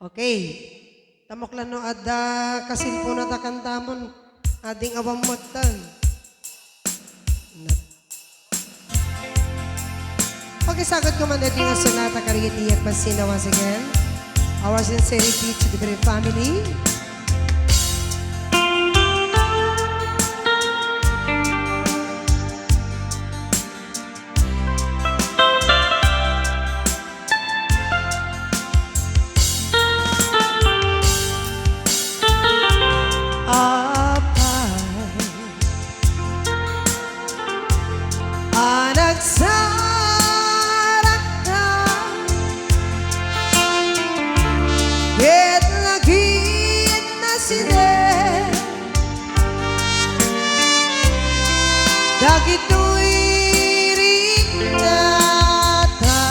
Okay. Tamok lang no adda kasilpo na takantamon ading awam magtan. Pagkisagod ko man na din ang sonata karitiyak pasina once again. Our sincerity to the very family. Dagito'y rinata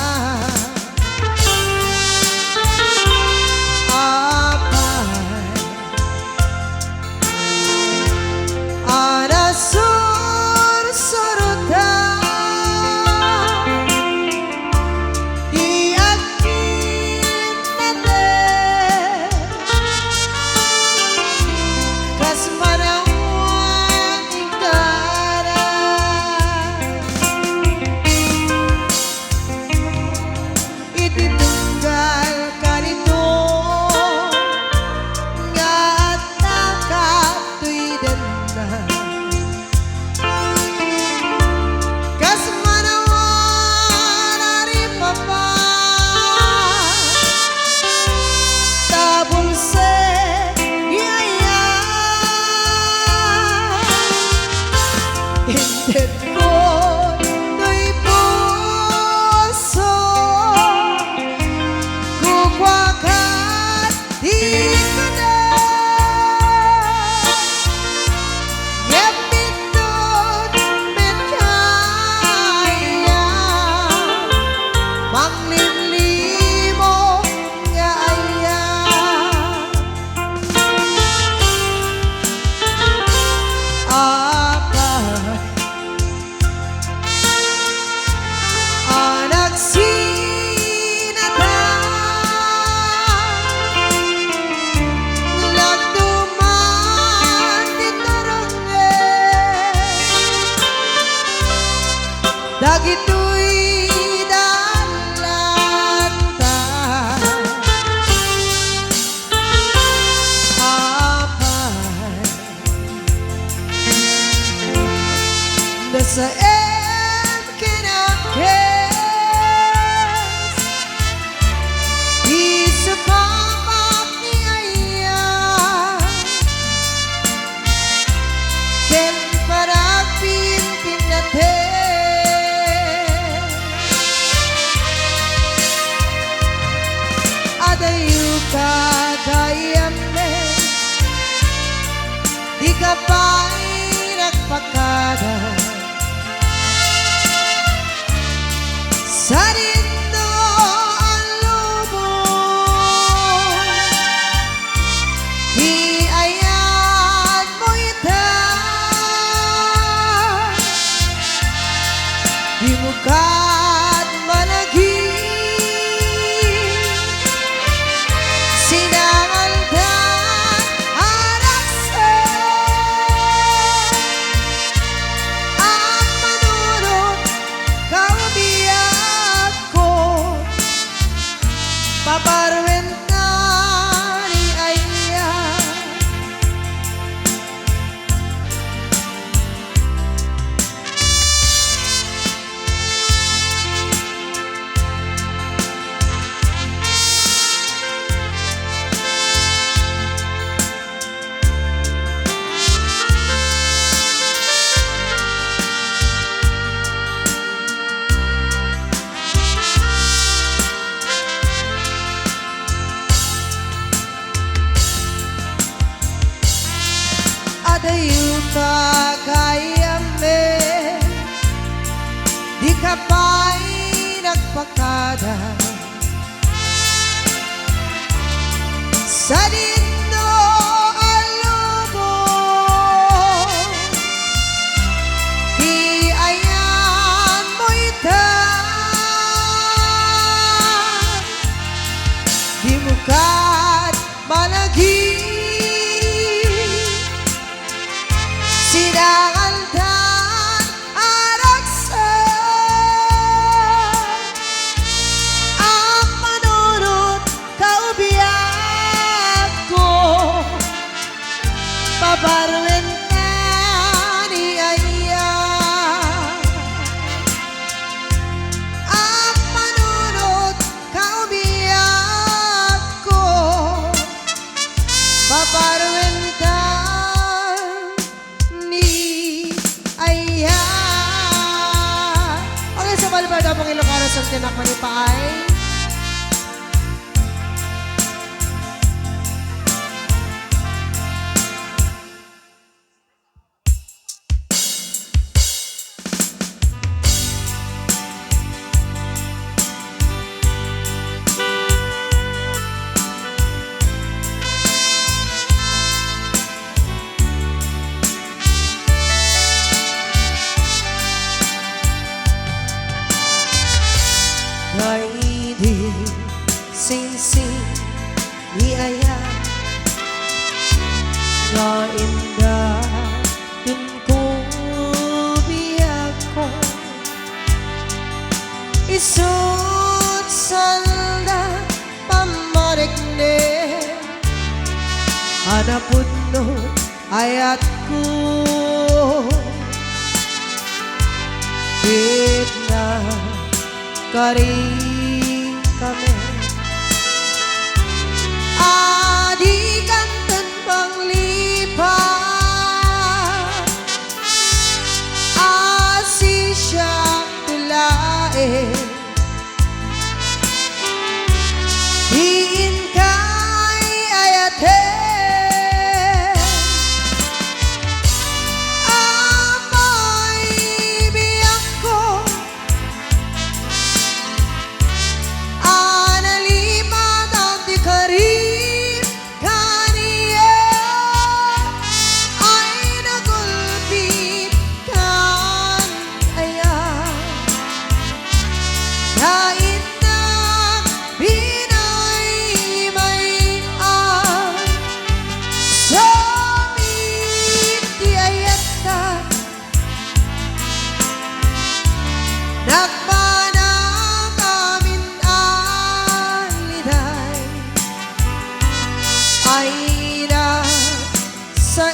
apay anasur-suruta di akin natin kasmanang dagito'y dalanta apay nasa kinakes di sa pamak ni Aya ken parapin pinate adayu kagayame di ka pa'y nagpakada sa rindo ang lubong di ayan mo itan di mo kat managi paparwenta ni Aya pong Ilocano sa tinak manipaay. Daigdig sing-sing iaya nga indah dun ko biyag ko isut salda pamarikne anapun no ayatku kita kari kami adi kanten panglipat asi siya tulae diin kay ayate amoy biyak ko nagmanang amin aliday ay na sa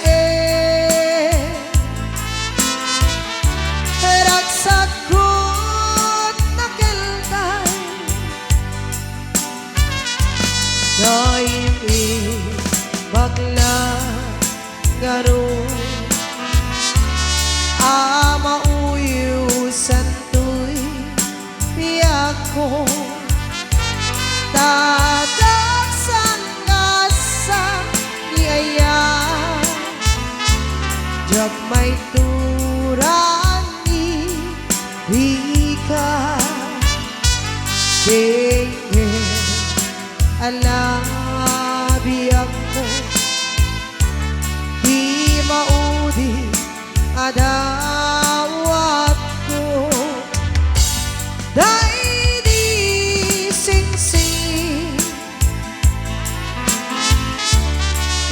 ragsakot na keltay daim bagla garo amauyusan ko tatagsan ngasa niaya jag may turani hika denge alabi ako di maudi adawat ko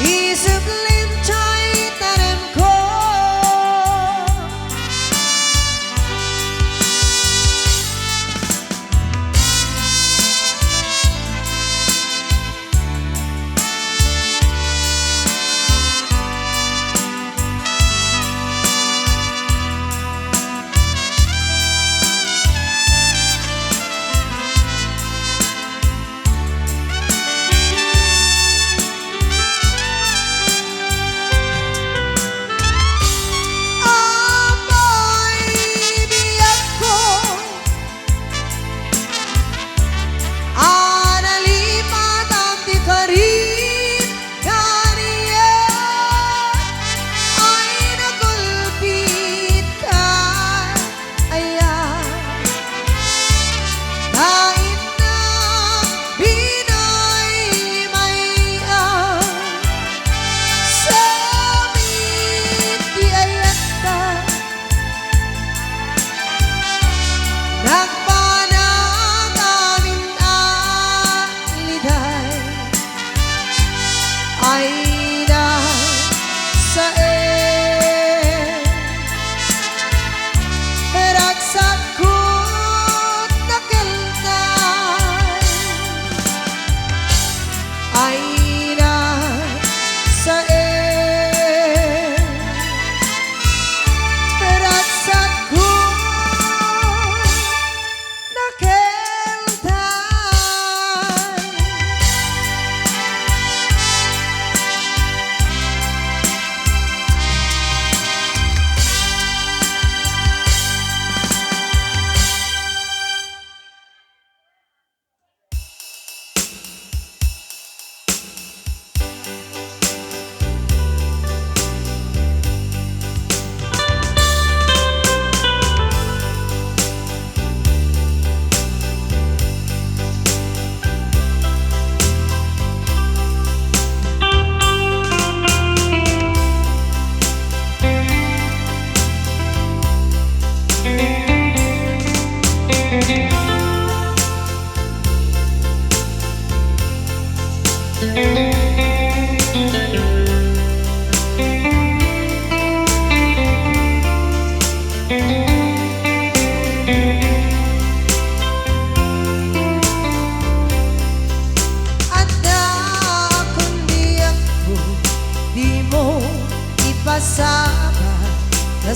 isip lintay tarim ko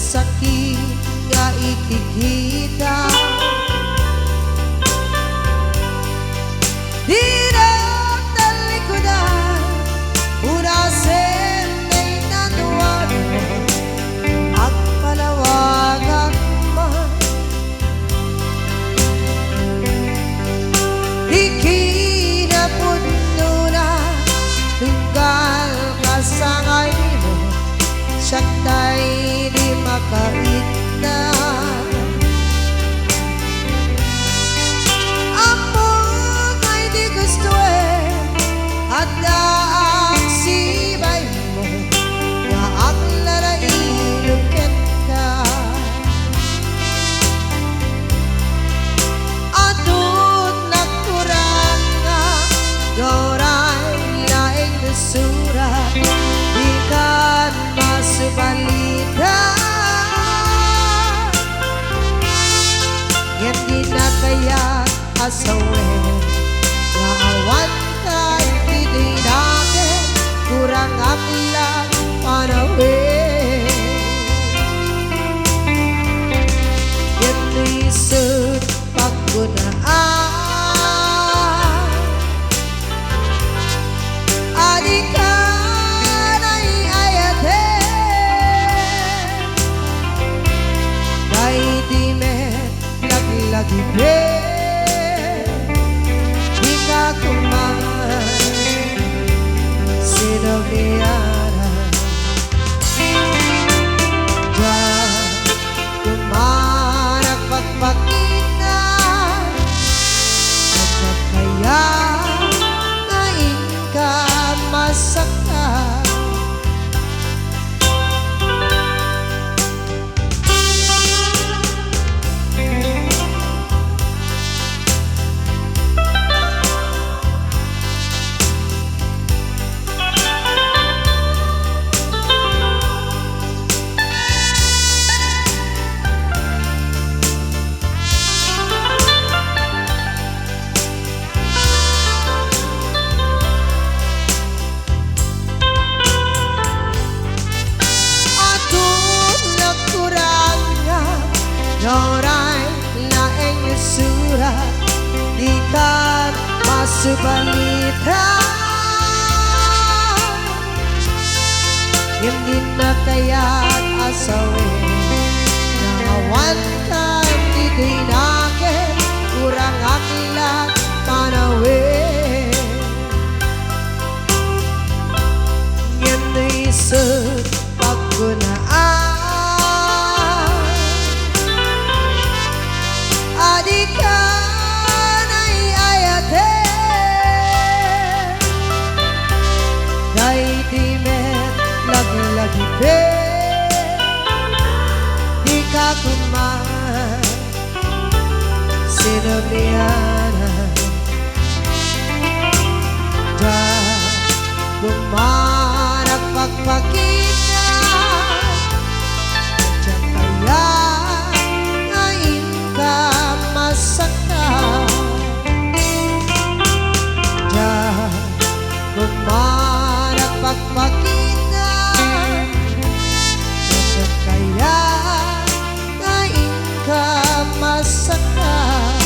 sakit nga ikikita. Hirap talikudan, urasin ay nanuwag, at palawagan man. Ikinapuno na, tunggal kasangay mo, siya tayo di makait na. Among ay di gusto at daang sibay mo, nga ang larailungket ka. Atut nakurang nga, goray laing nasurat, di kan masubalita. Hindi na kaya asawin, nga awan ka hindi nakin, kurang ang lang panawin. Hindi sud paggunaan, adikan ay ayatin, kay di met lagi-lagi di ka kumain, sinabihan diyan kumanak pagpakinan, at kaya ngayon ka masaktan. Noray laeng surat, di kan masubalita. Hindi na kaya't asawin, nangawan ka hindi nakin, kurang aklat panawin. Hindi sud paggunaan, adikan ay ayatin, kay di met lagi-lagi di ka kumain, sinabihan diyan kumanak pagpakinan, diyan kaya ngayon ka masaktan. Diyan kumanak pagpakinan, diyan kaya ngayon ka masaktan.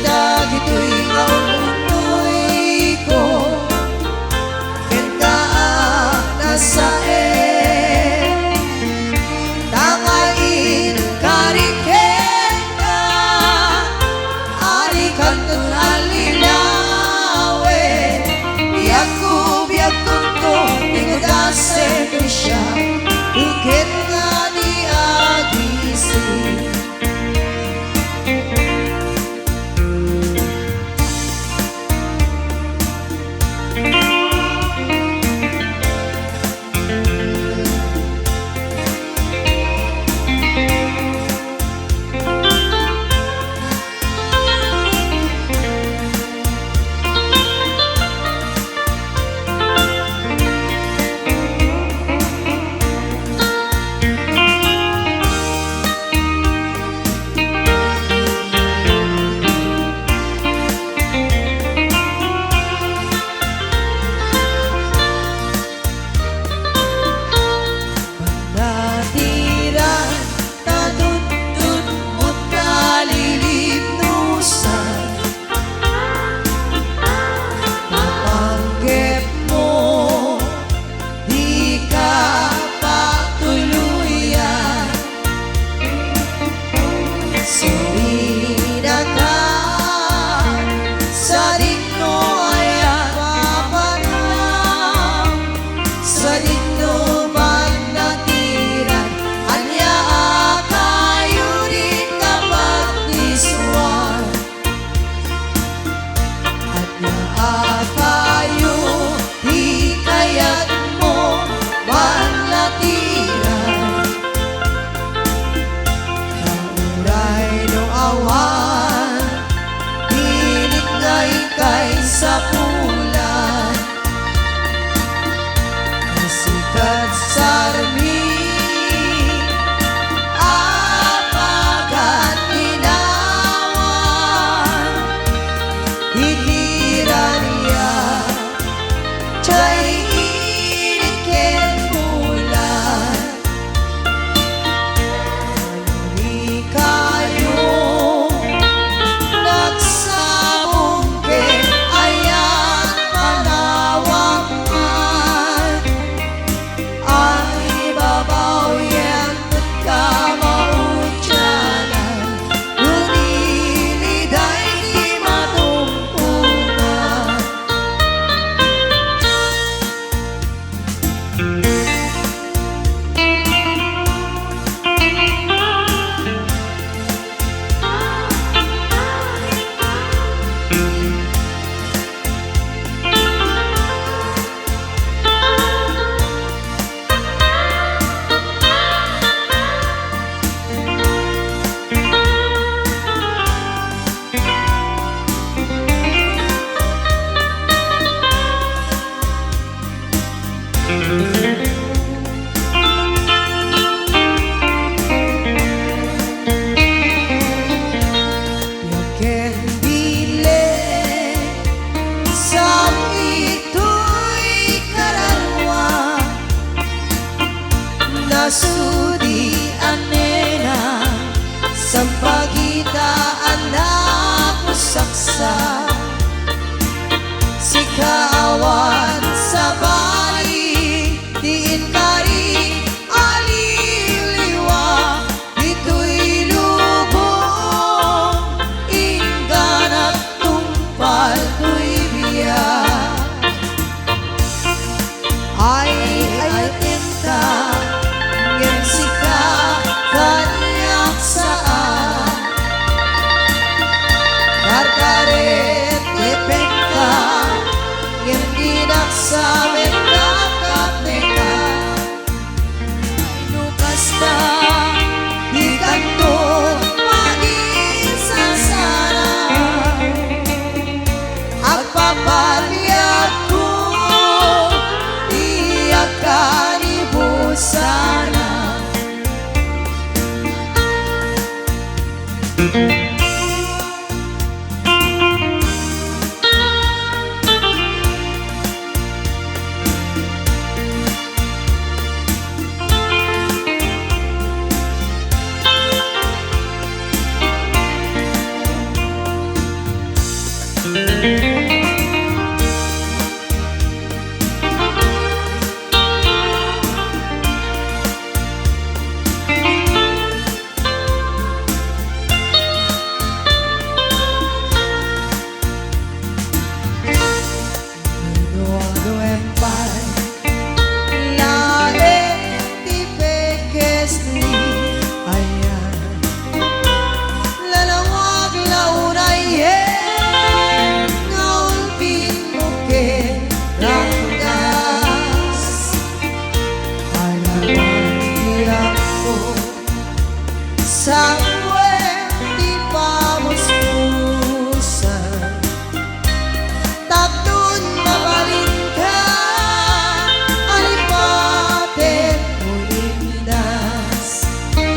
dagito'y ngaununoy ko kenta nasae tangain kariken ka arikan ng alinawe biyak ko tingudasen ko siya ukit nga ni agisi. Sa pulan kasikat sarmi apagat inawan hihiran niya chay inikin bulan hindi kayo sudi anena sampagitaan na pusaksa si kawan sa bali diin kari aliliwa dito'y lubong ingganat tumpal to'y biya ay tinta kanyak saan karkaret epekta yang dinaksa